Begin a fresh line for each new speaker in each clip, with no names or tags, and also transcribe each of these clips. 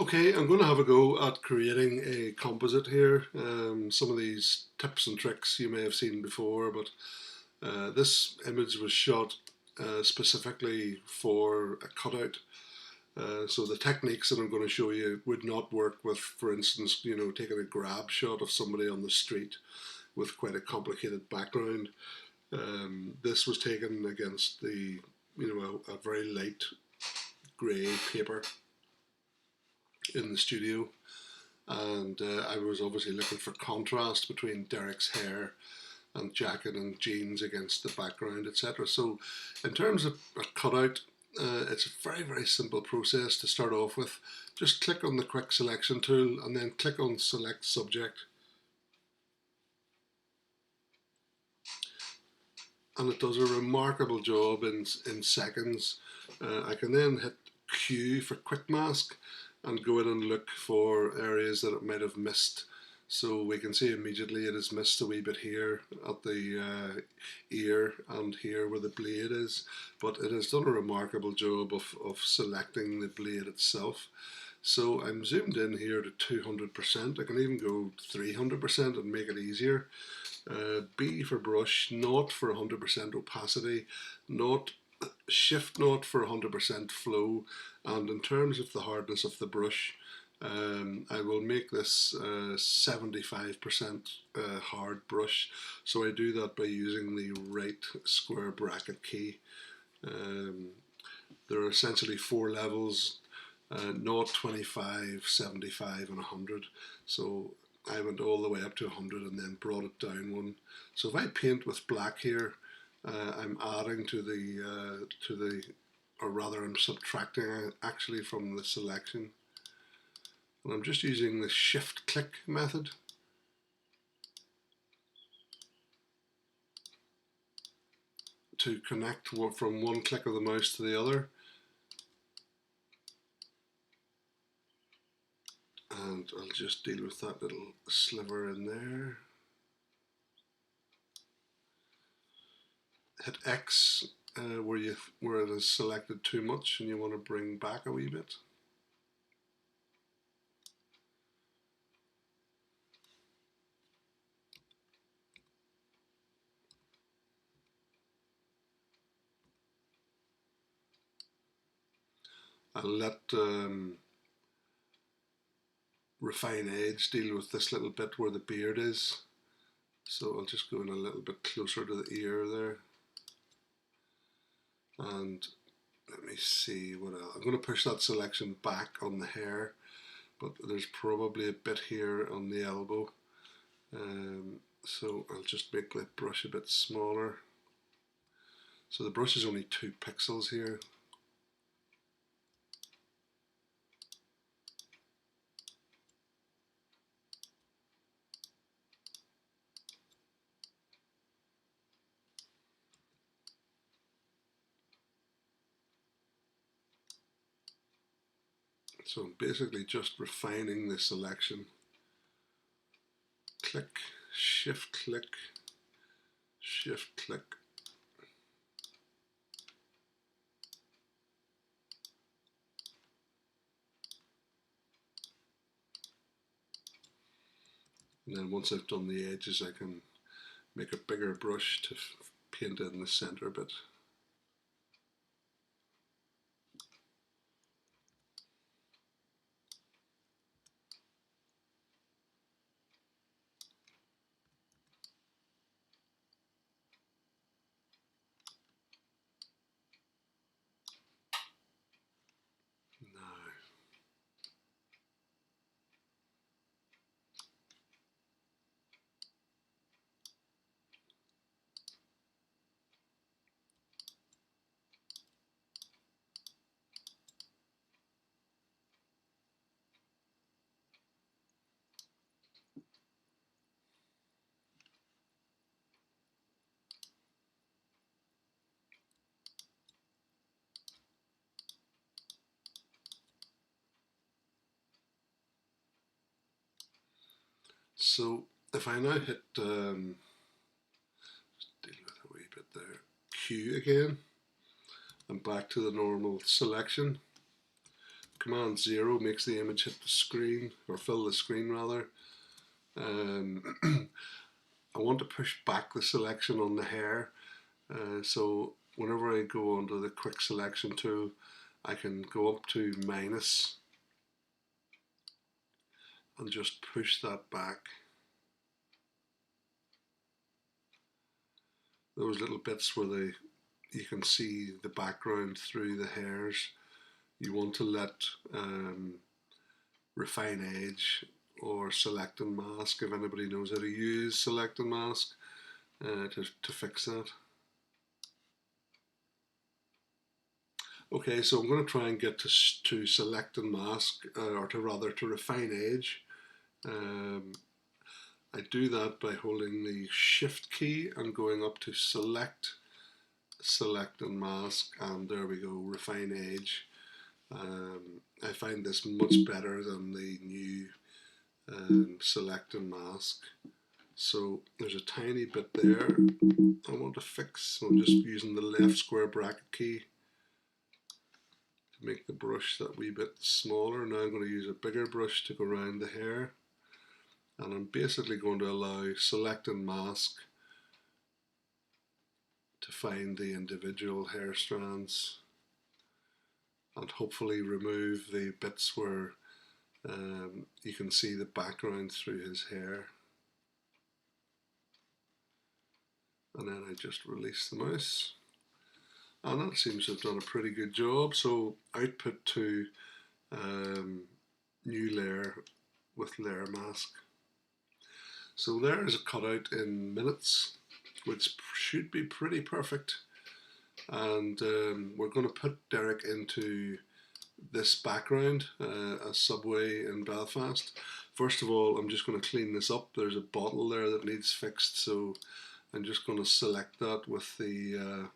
Okay, I'm going to have a go at creating a composite here. Some of these tips and tricks you may have seen before, but this image was shot specifically for a cutout. So the techniques that I'm going to show you would not work with, for instance, taking a grab shot of somebody on the street with quite a complicated background. This was taken against a very light grey paper in the studio, and I was obviously looking for contrast between Derek's hair and jacket and jeans against the background, etc. So in terms of a cutout, it's a very simple process to start off with. Just click on the quick selection tool and then click on select subject, and it does a remarkable job in seconds. I can then hit Q for quick mask and go in and look for areas that it might have missed. So we can see immediately it has missed a wee bit here at the ear and here where the blade is, but it has done a remarkable job of selecting the blade itself. So I'm zoomed in here to 200%. I can even go 300% and make it easier. B for brush, naught for 100% opacity, naught shift naught for 100% flow, and in terms of the hardness of the brush, I will make this 75% hard brush. So I do that by using the right square bracket key. There are essentially four levels: 0, 25, 75 and 100. So I went all the way up to 100 and then brought it down one. So if I paint with black here, I'm adding to the, or rather I'm subtracting actually from the selection. And I'm just using the shift click method. To connect from one click of the mouse to the other. And I'll just deal with that little sliver in there. Hit X where it is selected too much and you want to bring back a wee bit. I'll let Refine Edge deal with this little bit where the beard is. So I'll just go in a little bit closer to the ear there. And let me see what else. I'm going to push that selection back on the hair, but there's probably a bit here on the elbow. So I'll just make the brush a bit smaller. So the brush is only 2 pixels here. So I'm basically just refining the selection. Click, shift click, shift click. And then once I've done the edges, I can make a bigger brush to paint in the center bit. So if I now hit deal with a wee bit there, Q again, and back to the normal selection. Command 0 makes the image hit the screen, or fill the screen rather. I want to push back the selection on the hair, so whenever I go onto the quick selection tool, I can go up to minus and just push that back. Those little bits where you can see the background through the hairs, you want to let refine edge or select and mask, if anybody knows how to use select and mask, to fix that. Okay, so I'm going to try and get to select and mask, or to refine edge. I do that by holding the shift key and going up to select and mask, and there we go, refine edge. I find this much better than the new select and mask. So there's a tiny bit there I want to fix, so I'm just using the left square bracket key to make the brush that wee bit smaller. Now I'm going to use a bigger brush to go around the hair, and I'm basically going to allow select and mask to find the individual hair strands and hopefully remove the bits where you can see the background through his hair. And then I just release the mouse, and that seems to have done a pretty good job. So output to new layer with layer mask. So there is a cutout in minutes, which should be pretty perfect. And we're going to put Derek into this background, a subway in Belfast. First of all, I'm just going to clean this up. There's a bottle there that needs fixed, so I'm just going to select that with the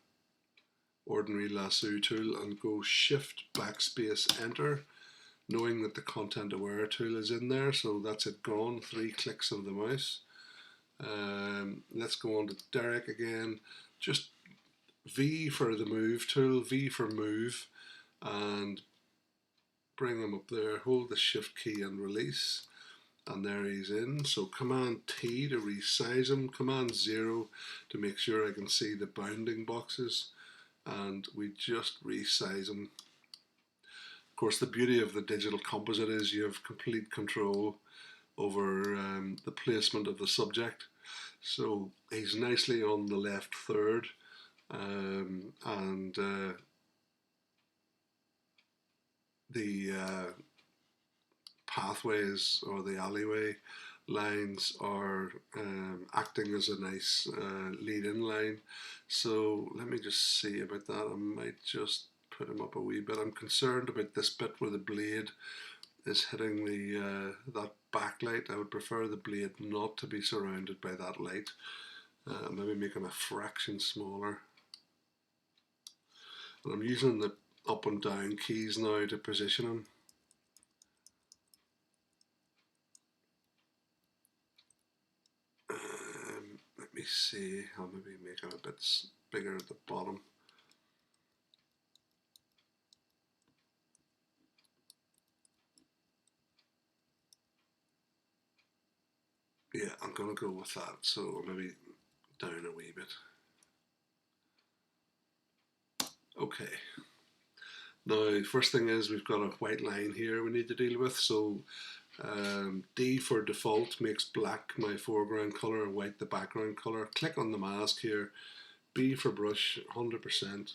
ordinary lasso tool and go shift backspace enter, knowing that the content aware tool is in there. So that's it gone, 3 clicks of the mouse. Let's go on to Derek again, just V for the move tool, V for move, and bring him up there, hold the shift key and release, and there he's in. So command T to resize him, command 0 to make sure I can see the bounding boxes, and we just resize him. Of course, the beauty of the digital composite is you have complete control over the placement of the subject. So he's nicely on the left third, and the pathways or the alleyway lines are acting as a nice lead-in line. So let me just see about that. I might just put him up a wee bit. I'm concerned about this bit where the blade is hitting the that backlight. I would prefer the blade not to be surrounded by that light. Maybe make him a fraction smaller. And I'm using the up and down keys now to position him. Let me see, I'll maybe make him a bit bigger at the bottom. Yeah, I'm going to go with that, so maybe down a wee bit. Okay. Now, first thing is we've got a white line here we need to deal with, so D for default makes black my foreground colour and white the background colour. Click on the mask here, B for brush, 100%,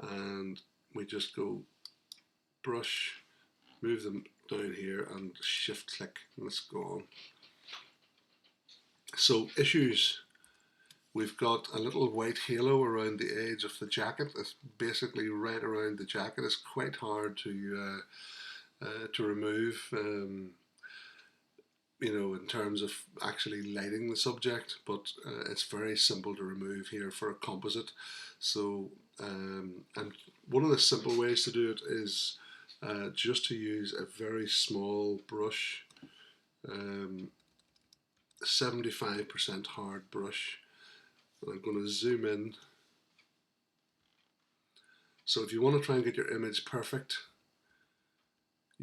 and we just go brush, move them down here and shift click, and it's gone. So issues, we've got a little white halo around the edge of the jacket. It's basically right around the jacket. It's quite hard to remove, you know, in terms of actually lighting the subject, but it's very simple to remove here for a composite. So, and one of the simple ways to do it is just to use a very small brush, 75% hard brush. And I'm going to zoom in. So if you want to try and get your image perfect,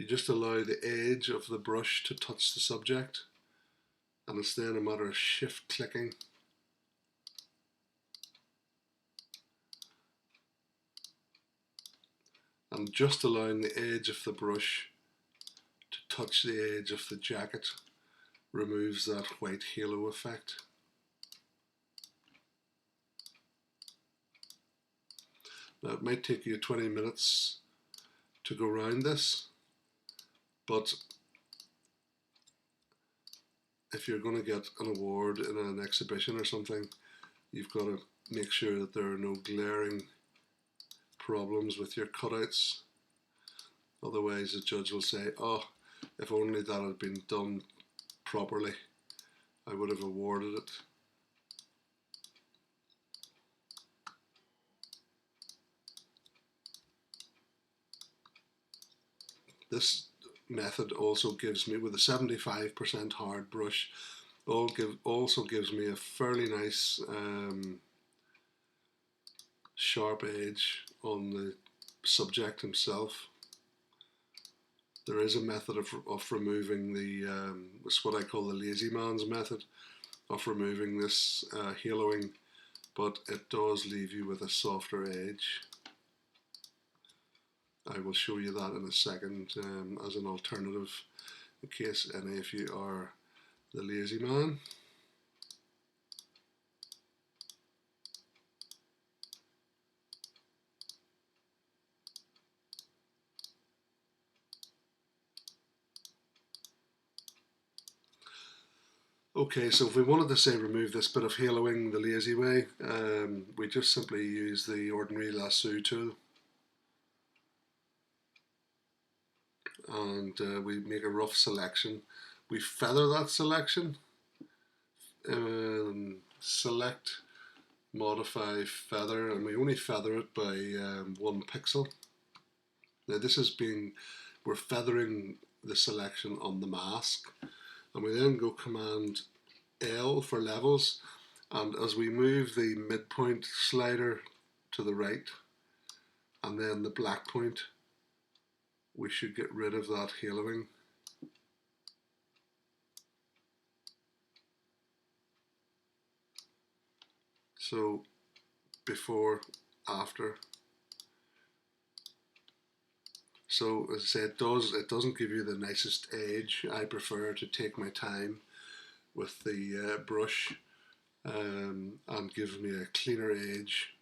You just allow the edge of the brush to touch the subject, and it's then a matter of shift clicking and just allowing the edge of the brush to touch the edge of the jacket removes that white halo effect. Now it might take you 20 minutes to go around this, but if you're going to get an award in an exhibition or something, you've got to make sure that there are no glaring problems with your cutouts. Otherwise the judge will say, oh, if only that had been done properly, I would have awarded it. This method also gives me, with a 75% hard brush, also gives me a fairly nice sharp edge on the subject himself. There is a method of removing the, it's what I call the lazy man's method of removing this haloing, but it does leave you with a softer edge. I will show you that in a second as an alternative in case any of you are the lazy man. Okay, so if we wanted to say remove this bit of haloing the lazy way, we just simply use the ordinary lasso tool. And we make a rough selection. We feather that selection, select, modify, feather, and we only feather it by 1 pixel. Now this is we're feathering the selection on the mask, and we then go Command L for levels, and as we move the midpoint slider to the right and then the black point, we should get rid of that haloing. So before, after. So as I said, it doesn't give you the nicest edge. I prefer to take my time with the brush and give me a cleaner edge.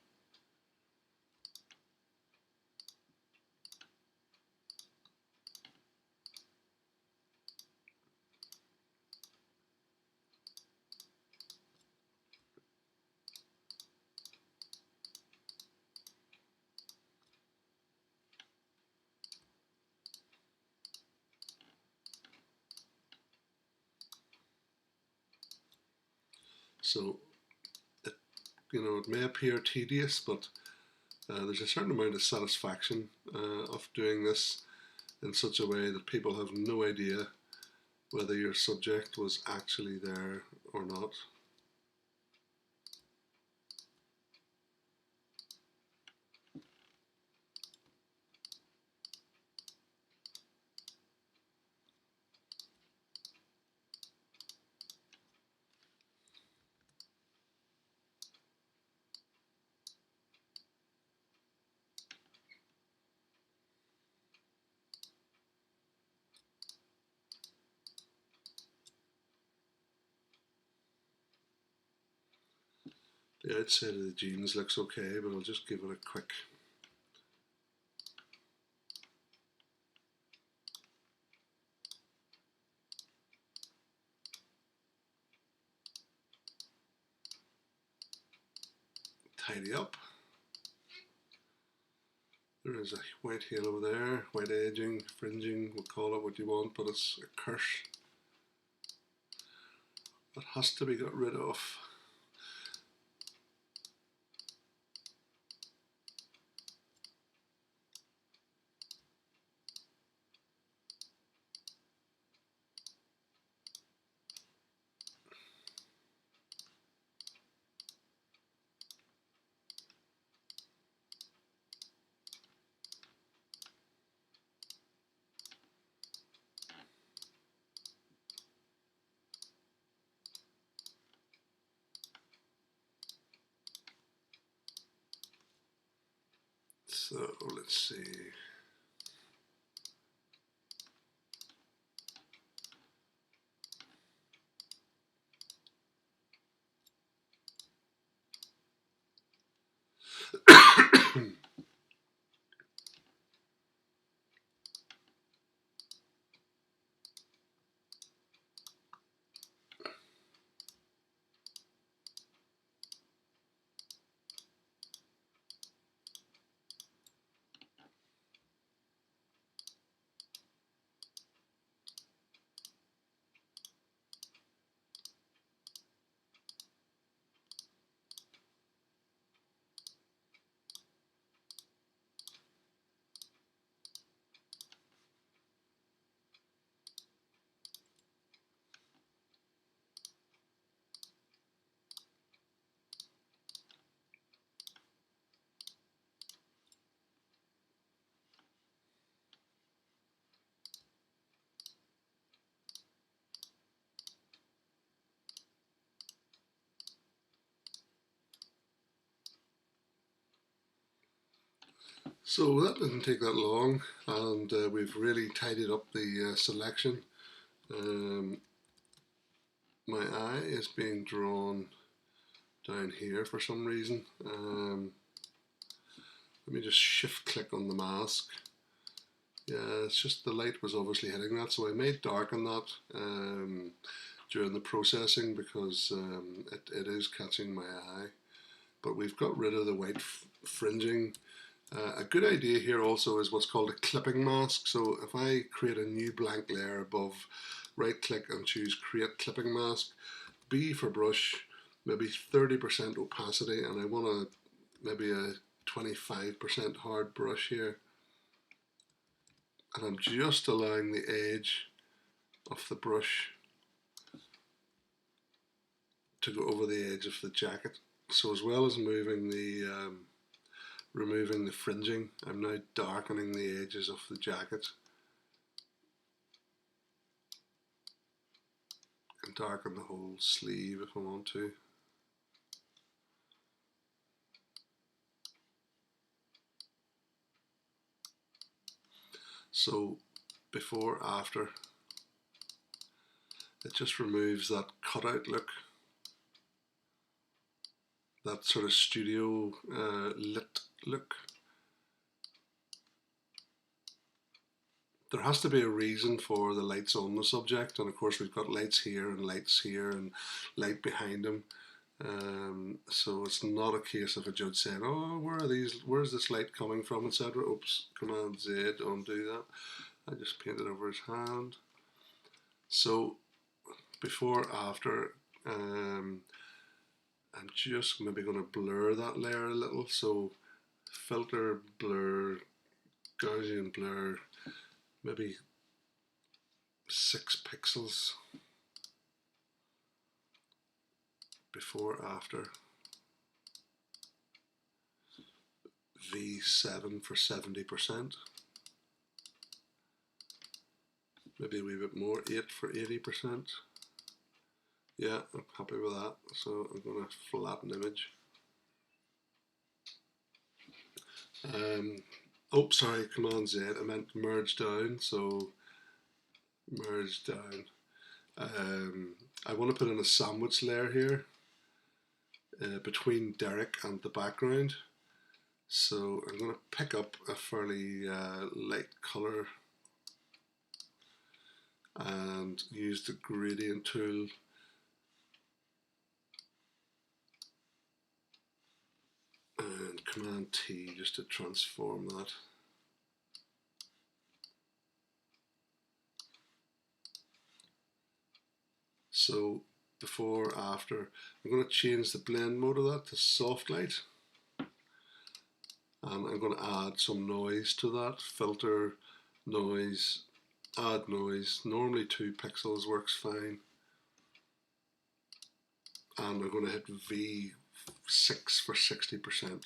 So it may appear tedious, but there's a certain amount of satisfaction of doing this in such a way that people have no idea whether your subject was actually there or not. The outside of the jeans looks okay, but I'll just give it a quick tidy up. There is a white halo there, white edging, fringing, we'll call it what you want, but it's a curse that has to be got rid of. Let's see. So that didn't take that long, and we've really tidied up the selection. Um, my eye is being drawn down here for some reason. Let me just shift click on the mask. Yeah, it's just the light was obviously hitting that, so I may darken that during the processing because it is catching my eye. But we've got rid of the white fringing. A good idea here also is what's called a clipping mask. So if I create a new blank layer above, right click and choose create clipping mask, B for brush, maybe 30% opacity, and I want maybe a 25% hard brush here. And I'm just allowing the edge of the brush to go over the edge of the jacket. So as well as moving the removing the fringing, I'm now darkening the edges of the jacket and darken the whole sleeve if I want to. So before, after, it just removes that cutout look, that sort of studio lit look. There has to be a reason for the lights on the subject, and of course we've got lights here and light behind them. So it's not a case of a judge saying, "Oh, where's this light coming from?" etc. Oops, Command Z, undo that. I just painted over his hand. So before, after, I'm just maybe going to blur that layer a little. So filter, blur, Gaussian blur, maybe 6 pixels. Before, after, V7 for 70%. Maybe a wee bit more, 8 for 80%. Yeah, I'm happy with that. So I'm going to flatten image. Oh, sorry, Command Z. I meant merge down. So merge down. I want to put in a sandwich layer here between Derek and the background. So I'm going to pick up a fairly light color and use the gradient tool and Command T just to transform that. So before, after, I'm going to change the blend mode of that to soft light, and I'm going to add some noise to that. Filter, noise, add noise. Normally 2 pixels works fine, and I'm going to hit V6 for 60%.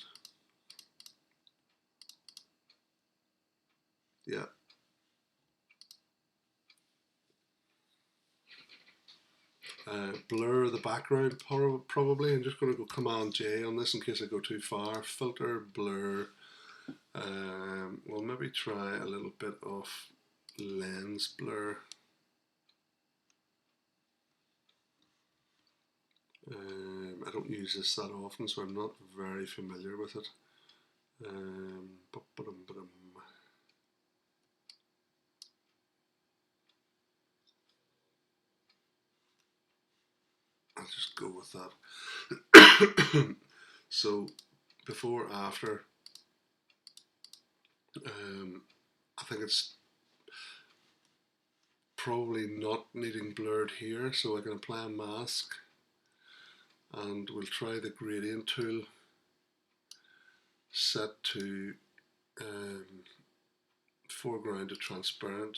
Yeah. Blur the background probably. I'm just going to go Command J on this in case I go too far. Filter, blur, We'll maybe try a little bit of lens blur. I don't use this that often, so I'm not very familiar with it. I'll just go with that. So before, after, I think it's probably not needing blurred here, so I can apply a mask, and we'll try the gradient tool set to foreground to transparent.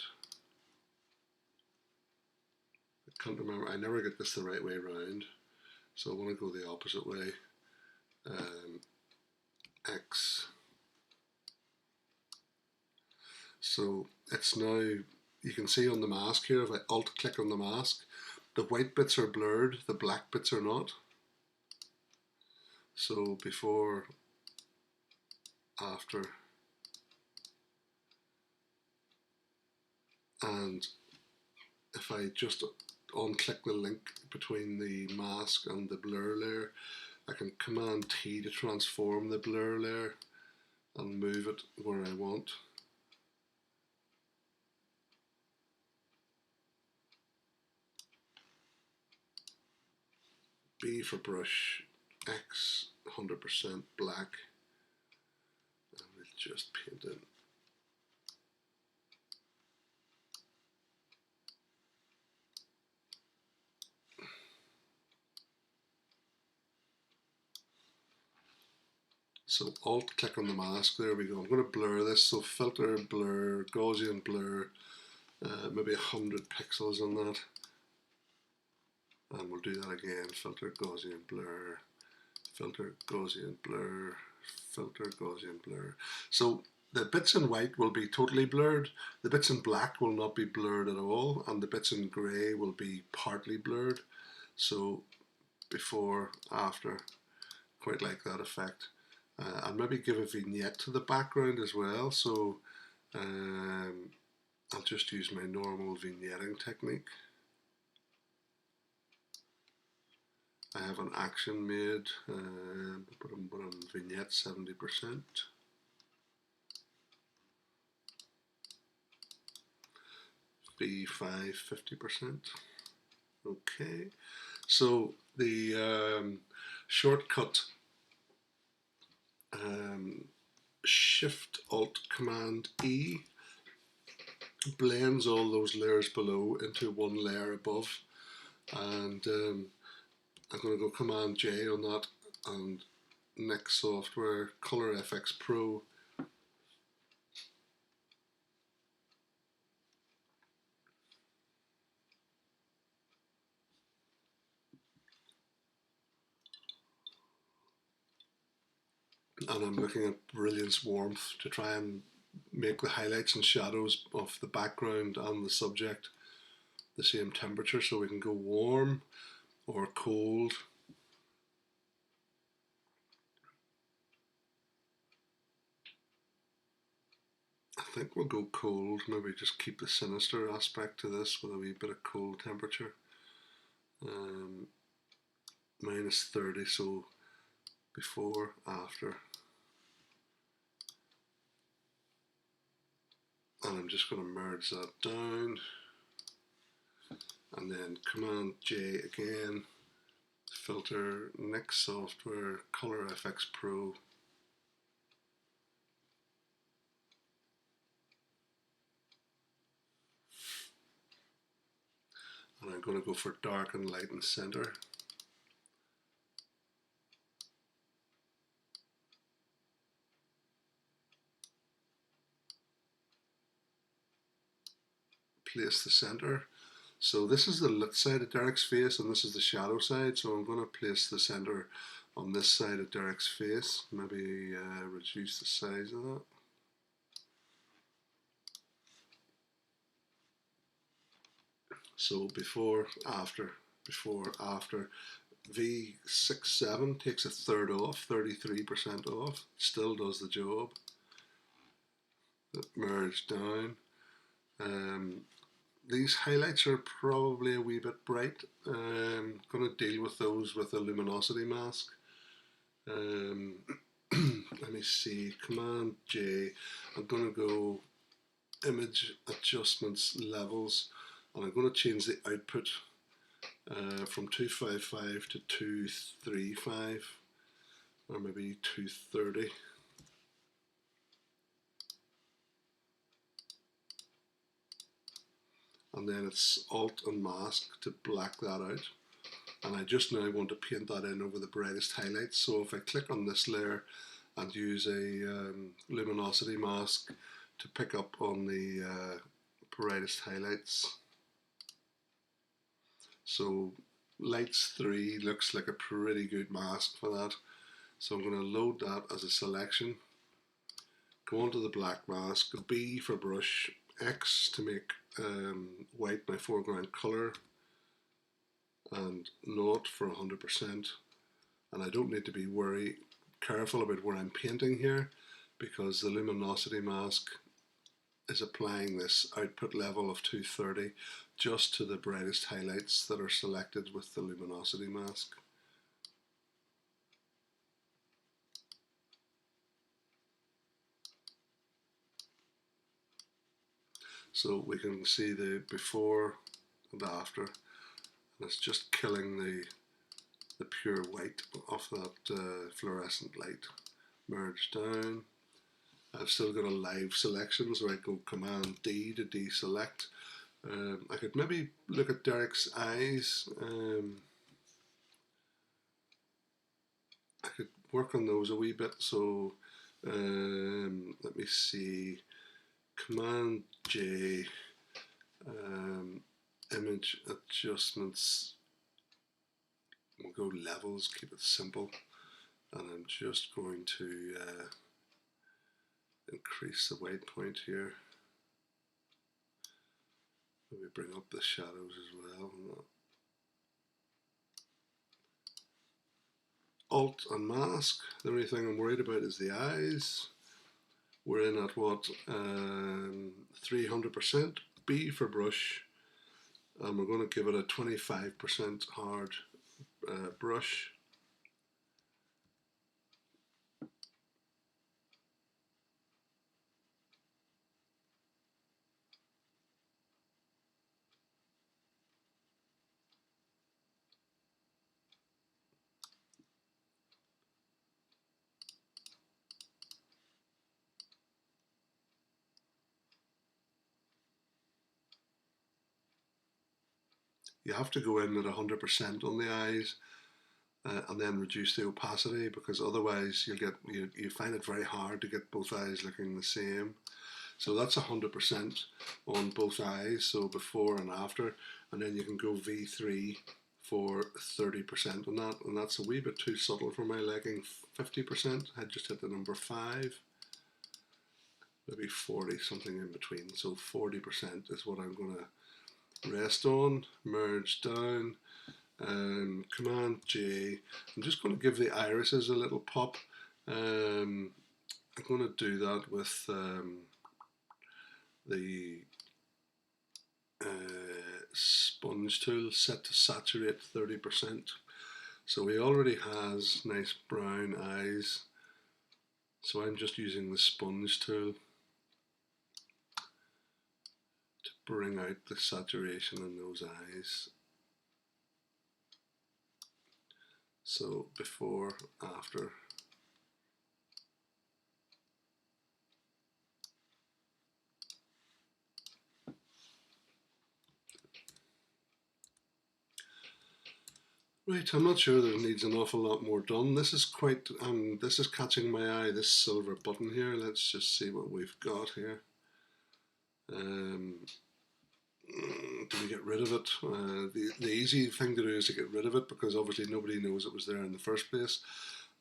I can't remember, I never get this the right way around, so I want to go the opposite way. X. So it's now, you can see on the mask here, if I alt click on the mask, the white bits are blurred, the black bits are not. So before, after, and if I just unclick the link between the mask and the blur layer, I can Command T to transform the blur layer and move it where I want. B for brush, X 100% black, and we'll just paint in. So alt click on the mask, there we go. I'm going to blur this, so filter, blur, Gaussian blur, maybe 100 pixels on that. And we'll do that again, filter, Gaussian blur, filter, Gaussian blur, filter, Gaussian blur. So the bits in white will be totally blurred, the bits in black will not be blurred at all, and the bits in grey will be partly blurred. So before, after, quite like that effect. And maybe give a vignette to the background as well, so I'll just use my normal vignetting technique. I have an action made, vignette 70%. B5 50%. Okay, so the shortcut Shift Alt Command E blends all those layers below into one layer above, and I'm going to go Command J on that, and next software, Color FX Pro. And I'm looking at Brilliance Warmth to try and make the highlights and shadows of the background and the subject the same temperature, so we can go warm or cold. I think we'll go cold, maybe just keep the sinister aspect to this with a wee bit of cold temperature. -30, so before, after. And I'm just going to merge that down, and then Command J again, filter, next software, Color FX Pro. And I'm going to go for dark and light and center. Place the center. So this is the lit side of Derek's face and this is the shadow side, so I'm going to place the center on this side of Derek's face, maybe reduce the size of that. So before, after, V67 takes a third off, 33% off, still does the job. merge down. These highlights are probably a wee bit bright. I'm going to deal with those with a luminosity mask. Let me see, Command J. I'm going to go image adjustments levels, and I'm going to change the output from 255 to 235, or maybe 230. And then it's Alt and Mask to black that out. And I just now want to paint that in over the brightest highlights. So if I click on this layer and use a luminosity mask to pick up on the brightest highlights. So lights 3 looks like a pretty good mask for that. So I'm going to load that as a selection. Go onto the black mask, B for brush, X to make white my foreground color, and 0 for 100%. And I don't need to be careful about where I'm painting here, because the luminosity mask is applying this output level of 230 just to the brightest highlights that are selected with the luminosity mask. So we can see the before and after, and it's just killing the pure white of that fluorescent light. Merge down. I've still got a live selection, so I go Command D to deselect. I could maybe look at Derek's eyes. I could work on those a wee bit. So let me see. Command J, image adjustments. We'll go levels, keep it simple, and I'm just going to increase the white point here. Maybe bring up the shadows as well. Alt and mask. The only thing I'm worried about is the eyes. We're in at what, 300%. B for brush, and we're going to give it a 25% hard brush. You have to go in at 100% on the eyes and then reduce the opacity, because otherwise you find it very hard to get both eyes looking the same. So that's 100% on both eyes, so before and after, and then you can go V3 for 30% on that, and that's a wee bit too subtle for my liking. 50%, I just hit the number 5, maybe 40, something in between, so 40% is what I'm going to rest on. Merge down, Command J. I'm just going to give the irises a little pop. I'm going to do that with the sponge tool, set to saturate 30%. So he already has nice brown eyes, so I'm just using the sponge tool to bring out the saturation in those eyes. So before, after. Right, I'm not sure that it needs an awful lot more done. This is quite, this is catching my eye, this silver button here. Let's just see what we've got here. Do we get rid of it? The easy thing to do is to get rid of it, because obviously nobody knows it was there in the first place.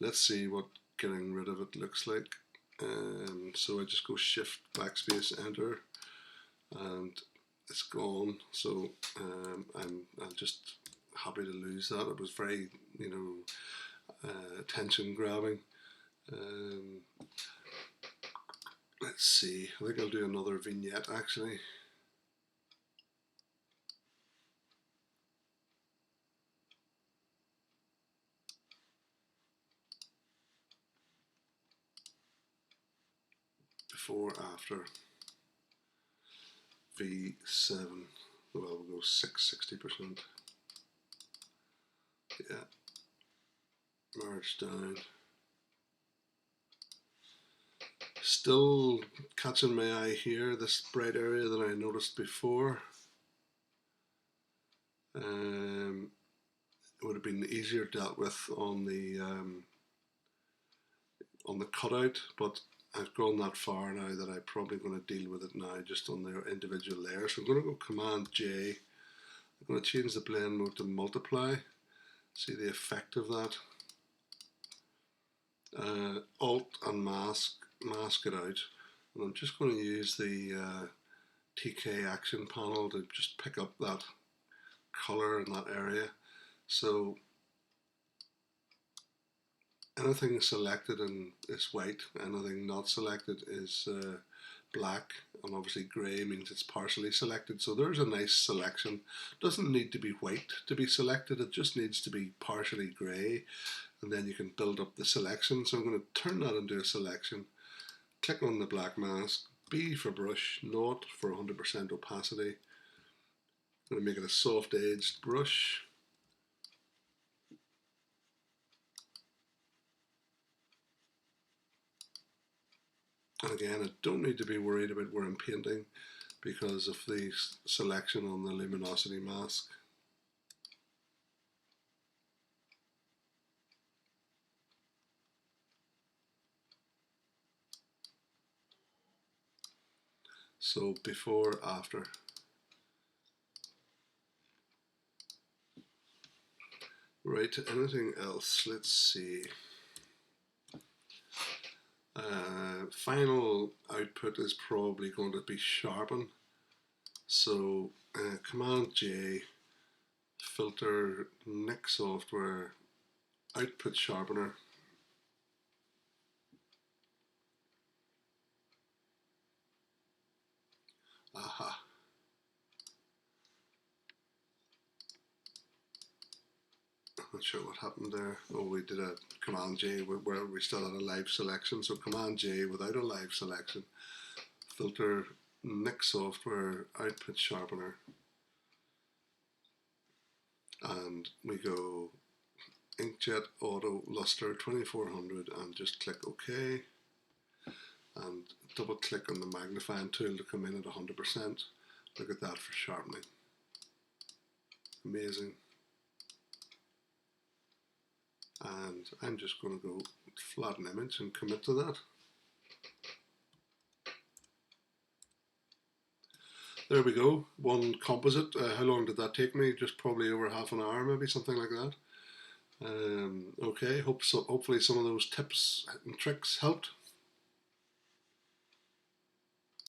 Let's see what getting rid of it looks like. So I just go Shift, Backspace, Enter, and it's gone. So I'm just happy to lose that. It was very, attention grabbing. Let's see, I think I'll do another vignette actually. Before, after, V7, well, we'll go 60%. Yeah, merge down. Still catching my eye here, this bright area that I noticed before. It would have been easier dealt with on the cutout, but I've gone that far now that I'm probably going to deal with it now just on their individual layers. So I'm going to go Command J. I'm going to change the blend mode to multiply. See the effect of that. Alt and mask it out. And I'm just going to use the TK action panel to just pick up that color in that area. So anything selected is white, anything not selected is black, and obviously grey means it's partially selected. So there's a nice selection. Doesn't need to be white to be selected, it just needs to be partially grey, and then you can build up the selection. So I'm going to turn that into a selection, click on the black mask, B for brush, not for 100% opacity. I'm going to make it a soft edged brush. And again, I don't need to be worried about where I'm painting because of the selection on the luminosity mask. So before, after. Right, anything else? Let's see. Final output is probably going to be sharpen. So Command J, filter, Nik software, output sharpener. Aha. Not sure what happened there. Oh, we did a Command J where we still had a live selection. So Command J without a live selection. Filter, Nik software, output sharpener. And we go Inkjet Auto Luster 2400 and just click OK. And double click on the magnifying tool to come in at 100%. Look at that for sharpening. Amazing. And I'm just going to go flatten image and commit to that. There we go, one composite. How long did that take me? Just probably over half an hour, maybe something like that. Okay, hopefully some of those tips and tricks helped.